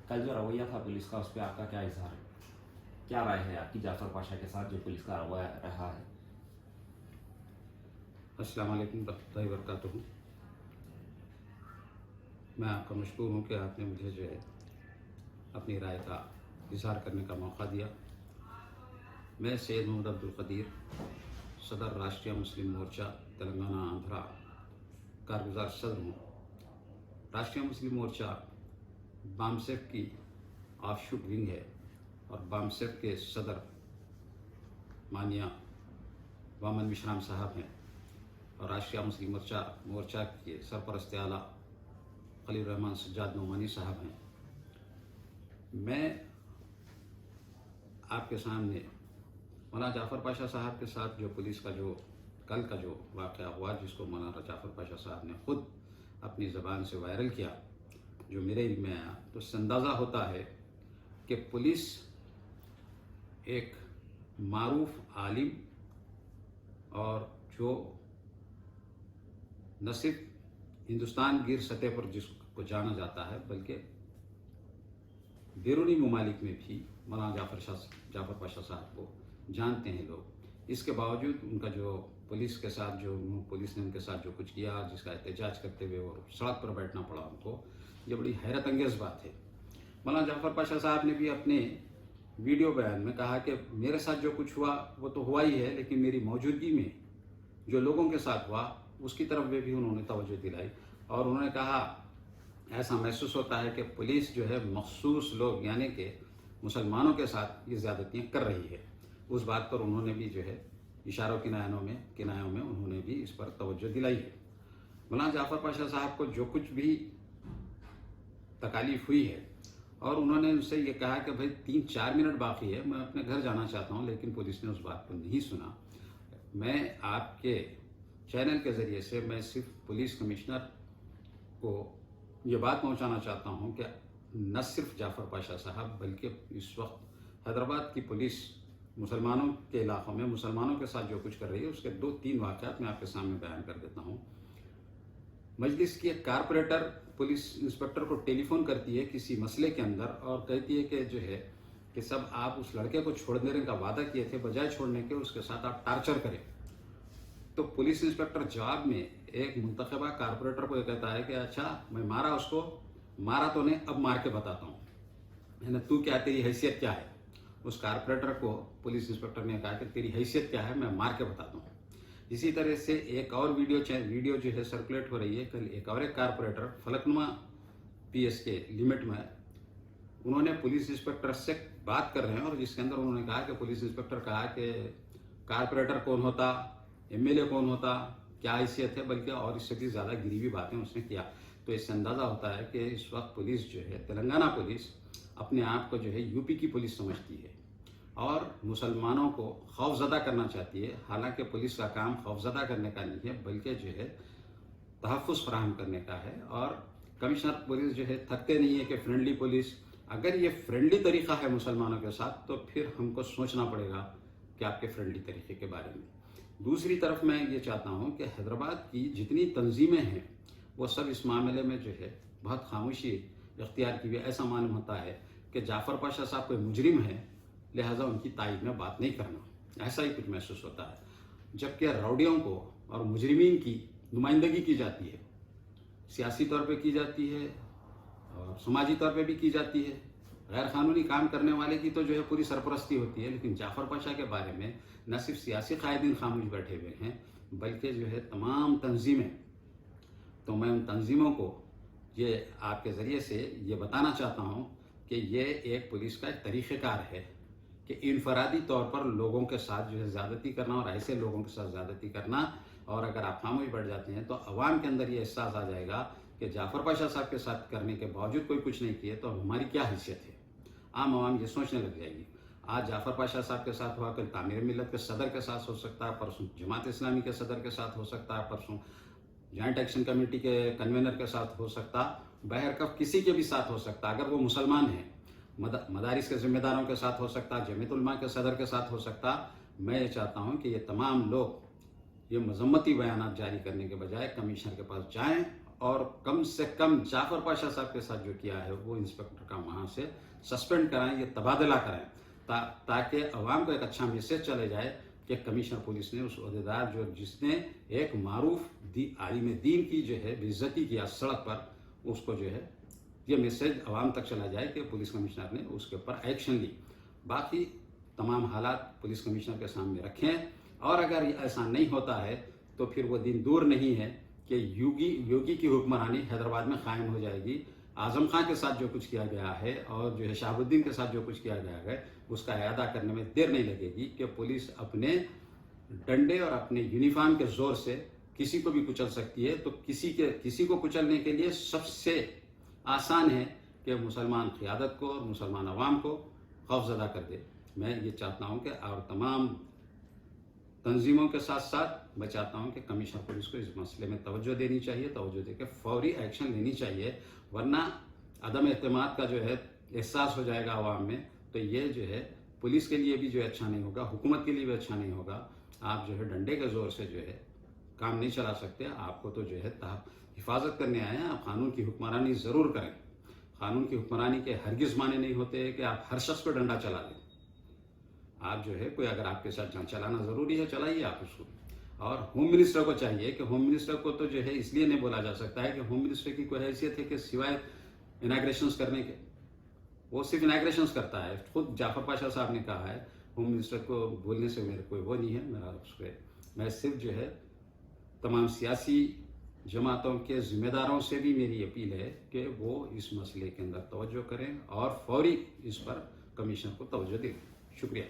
کل جو رویہ تھا پولیس کا اس پہ آپ کا کیا اظہار ہے؟ کیا رائے ہے آپ کی جعفر پاشا کے ساتھ جو پولیس کا رویہ رہا ہے؟ السلام علیکم ورحمۃ اللہ وبرکاتہ۔ میں آپ کا مشکور ہوں کہ آپ نے مجھے جو ہے اپنی رائے کا اظہار کرنے کا موقع دیا۔ میں سید محمد عبدالقدیر، صدر راشٹریہ مسلم مورچہ تلنگانہ آندھرا کارگزار صدر ہوں۔ راشٹریہ مسلم مورچہ بامسیف کی آف شوٹ ونگ ہے اور بامسیف کے صدر مانیہ وامن مشرام صاحب ہیں اور راشٹریہ مسلم مورچہ کے سرپرست اعلیٰ خلیل الرحمان سجاد نعمانی صاحب ہیں۔ میں آپ کے سامنے مولانا جعفر پاشا صاحب کے ساتھ جو پولیس کا جو کل کا جو واقعہ ہوا، جس کو مولانا جعفر پاشا صاحب نے خود اپنی زبان سے وائرل کیا، جو میرے علم میں آیا، تو اس سے اندازہ ہوتا ہے کہ پولیس ایک معروف عالم اور جو نہ صرف ہندوستان گیر سطح پر جس کو جانا جاتا ہے بلکہ بیرونی ممالک میں بھی مولانا جعفر پاشا صاحب کو جانتے ہیں لوگ۔ اس کے باوجود ان کا جو پولیس نے ان کے ساتھ جو کچھ کیا، جس کا احتجاج کرتے ہوئے اور سڑک پر بیٹھنا پڑا ان کو، یہ بڑی حیرت انگیز بات ہے۔ مولانا جعفر پاشا صاحب نے بھی اپنے ویڈیو بیان میں کہا کہ میرے ساتھ جو کچھ ہوا وہ تو ہوا ہی ہے، لیکن میری موجودگی میں جو لوگوں کے ساتھ ہوا اس کی طرف بھی انہوں نے توجہ دلائی، اور انہوں نے کہا ایسا محسوس ہوتا ہے کہ پولیس جو ہے مخصوص لوگ یعنی کہ مسلمانوں کے ساتھ یہ زیادتیاں کر رہی ہے۔ اس بات پر انہوں نے بھی جو ہے اشاروں کنایوں میں انہوں نے بھی اس پر توجہ دلائی ہے۔ مولانا جعفر پاشا صاحب کو جو کچھ بھی تکالیف ہوئی ہے، اور انہوں نے ان سے یہ کہا کہ بھائی 3-4 منٹ باقی ہے، میں اپنے گھر جانا چاہتا ہوں، لیکن پولیس نے اس بات کو نہیں سنا۔ میں آپ کے چینل کے ذریعے سے میں صرف پولیس کمشنر کو یہ بات پہنچانا چاہتا ہوں کہ نہ صرف جعفر پاشا صاحب بلکہ اس وقت حیدرآباد کی پولیس مسلمانوں کے علاقوں میں مسلمانوں کے ساتھ جو کچھ کر رہی ہے، اس کے 2-3 واقعات میں آپ کے سامنے بیان کر دیتا ہوں۔ مجلس کی ایک کارپوریٹر پولیس انسپکٹر کو ٹیلی فون کرتی ہے کسی مسئلے کے اندر اور کہتی ہے کہ جو ہے کہ سب آپ اس لڑکے کو چھوڑ دینے کا وعدہ کیے تھے، بجائے چھوڑنے کے اس کے ساتھ آپ ٹارچر کریں۔ تو پولیس انسپکٹر جواب میں ایک منتخبہ کارپوریٹر کو یہ کہتا ہے کہ اچھا میں مارا تو نہیں، اب مار کے بتاتا ہوں، یعنی تو کیا، تیری حیثیت کیا ہے۔ اس کارپوریٹر کو پولیس انسپکٹر نے کہا کہ تیری حیثیت کیا ہے، میں مار کے بتاتا ہوں۔ اسی طرح سے ایک اور ویڈیو جو ہے سرکولیٹ ہو رہی ہے، کل ایک کارپوریٹر فلکنما پی ایس کے لمٹ میں انہوں نے پولیس انسپکٹر سے بات کر رہے ہیں، اور جس کے اندر انہوں نے کہا کہ پولیس انسپکٹر کہا کہ کارپوریٹر کون ہوتا، ایم ایل اے کون ہوتا، کیا حیثیت ہے، بلکہ اور اس سے بھی زیادہ گریوی باتیں اس نے کیا۔ تو اس سے اندازہ ہوتا ہے کہ اس وقت پولیس جو ہے، تلنگانہ پولیس اپنے آپ کو جو ہے یو پی کی پولیس سمجھتی ہے اور مسلمانوں کو خوفزدہ کرنا چاہتی ہے، حالانکہ پولیس کا کام خوفزدہ کرنے کا نہیں ہے بلکہ جو ہے تحفظ فراہم کرنے کا ہے۔ اور کمشنر پولیس جو ہے تھکتے نہیں ہے کہ فرینڈلی پولیس، اگر یہ فرینڈلی طریقہ ہے مسلمانوں کے ساتھ تو پھر ہم کو سوچنا پڑے گا کہ آپ کے فرینڈلی طریقے کے بارے میں۔ دوسری طرف میں یہ چاہتا ہوں کہ حیدرآباد کی جتنی تنظیمیں ہیں وہ سب اس معاملے میں جو ہے بہت خاموشی اختیار کی ہوئی۔ ایسا معلوم ہوتا ہے کہ جعفر پاشا صاحب کوئی مجرم ہے، لہٰذا ان کی تائید میں بات نہیں کرنا، ایسا ہی کچھ محسوس ہوتا ہے۔ جبکہ راؤڈیوں کو اور مجرمین کی نمائندگی کی جاتی ہے، سیاسی طور پہ کی جاتی ہے اور سماجی طور پہ بھی کی جاتی ہے۔ غیر قانونی کام کرنے والے کی تو جو ہے پوری سرپرستی ہوتی ہے، لیکن جعفر پاشا کے بارے میں نہ صرف سیاسی قائدین خاموش بیٹھے ہوئے ہیں بلکہ جو ہے تمام تنظیمیں۔ تو میں ان تنظیموں کو یہ آپ کے ذریعے سے یہ بتانا چاہتا ہوں کہ یہ ایک پولیس کا ایک طریقہ کار ہے کہ انفرادی طور پر لوگوں کے ساتھ جو ہے زیادتی کرنا، اور ایسے لوگوں کے ساتھ زیادتی کرنا، اور اگر آپ خاموش بیٹھ جاتے ہیں تو عوام کے اندر یہ احساس آ جائے گا کہ جعفر پاشا صاحب کے ساتھ کرنے کے باوجود کوئی کچھ نہیں کیے تو ہماری کیا حیثیت ہے۔ عام عوام یہ سوچنے لگ جائے گی۔ آج جعفر پاشا صاحب کے ساتھ ہوا، کل تعمیر ملت کے صدر کے ساتھ ہو سکتا ہے، پرسوں جماعت اسلامی کے صدر کے ساتھ ہو سکتا ہے، پرسوں جوائنٹ ایکشن کمیٹی کے کنوینر کے ساتھ ہو سکتا، بہرکیف کسی کے بھی ساتھ ہو سکتا اگر وہ مسلمان ہیں۔ مدارس کے ذمہ داروں کے ساتھ ہو سکتا، جمعیت علماء کے صدر کے ساتھ ہو سکتا۔ میں یہ چاہتا ہوں کہ یہ تمام لوگ یہ مذمتی بیانات جاری کرنے کے بجائے کمشنر کے پاس جائیں اور کم سے کم جعفر پاشا صاحب کے ساتھ جو کیا ہے وہ انسپکٹر کا وہاں سے سسپینڈ کرائیں، یہ تبادلہ کرائیں، تاکہ عوام کو ایک اچھا میسج چلے جائے کہ کمشنر پولیس نے اس عہدیدار جس نے ایک معروف عالم دین کی جو ہے بے عزتی کیا سڑک پر، اس کو جو ہے یہ میسج عوام تک چلا جائے کہ پولیس کمشنر نے اس کے اوپر ایکشن لی۔ باقی تمام حالات پولیس کمشنر کے سامنے رکھیں، اور اگر ایسا نہیں ہوتا ہے تو پھر وہ دن دور نہیں ہے کہ یوگی کی حکمرانی حیدرآباد میں قائم ہو جائے گی۔ اعظم خان کے ساتھ جو کچھ کیا گیا ہے اور جو ہے شہاب الدین کے ساتھ جو کچھ کیا گیا ہے اس کا اعادہ کرنے میں دیر نہیں لگے گی کہ پولیس اپنے ڈنڈے اور اپنے یونیفارم کے زور سے کسی کو بھی کچل سکتی ہے۔ تو کسی کو کچلنے کے لیے سب سے آسان ہے کہ مسلمان قیادت کو اور مسلمان عوام کو خوفزدہ کر دے۔ میں یہ چاہتا ہوں کہ اور تمام تنظیموں کے ساتھ ساتھ میں چاہتا ہوں کہ کمشنر پولیس کو اس مسئلے میں توجہ دینی چاہیے، توجہ دے کے فوری ایکشن لینی چاہیے، ورنہ عدم اعتماد کا جو ہے احساس ہو جائے گا عوام میں، تو یہ جو ہے پولیس کے لیے بھی جو ہے اچھا نہیں ہوگا، حکومت کے لیے بھی اچھا نہیں ہوگا۔ آپ جو ہے ڈنڈے کے زور سے جو ہے کام نہیں چلا سکتے، آپ کو تو جو ہے حفاظت کرنے آئے ہیں، آپ قانون کی حکمرانی ضرور کریں۔ قانون کی حکمرانی کے ہرگز معنی نہیں ہوتے کہ آپ ہر شخص کو ڈنڈا چلا دیں۔ آپ جو ہے کوئی اگر آپ کے ساتھ چلانا ضروری ہے چلائیے آپ اس کو۔ اور ہوم منسٹر کو چاہیے کہ ہوم منسٹر کو تو جو ہے اس لیے نہیں بولا جا سکتا ہے کہ ہوم منسٹر کی کوئی حیثیت ہے کہ سوائے اناگریشنز کرنے کے وہ صرف اناگریشنز کرتا ہے۔ خود جعفر پاشا صاحب نے کہا ہے ہوم منسٹر کو بولنے سے میرے کوئی وہ نہیں ہے، میرا اس پہ میں صرف جو ہے تمام سیاسی جماعتوں کے ذمہ داروں سے بھی میری اپیل ہے کہ وہ اس مسئلے کے اندر توجہ کریں اور فوری اس پر کمیشن کو توجہ دیں۔ شکریہ۔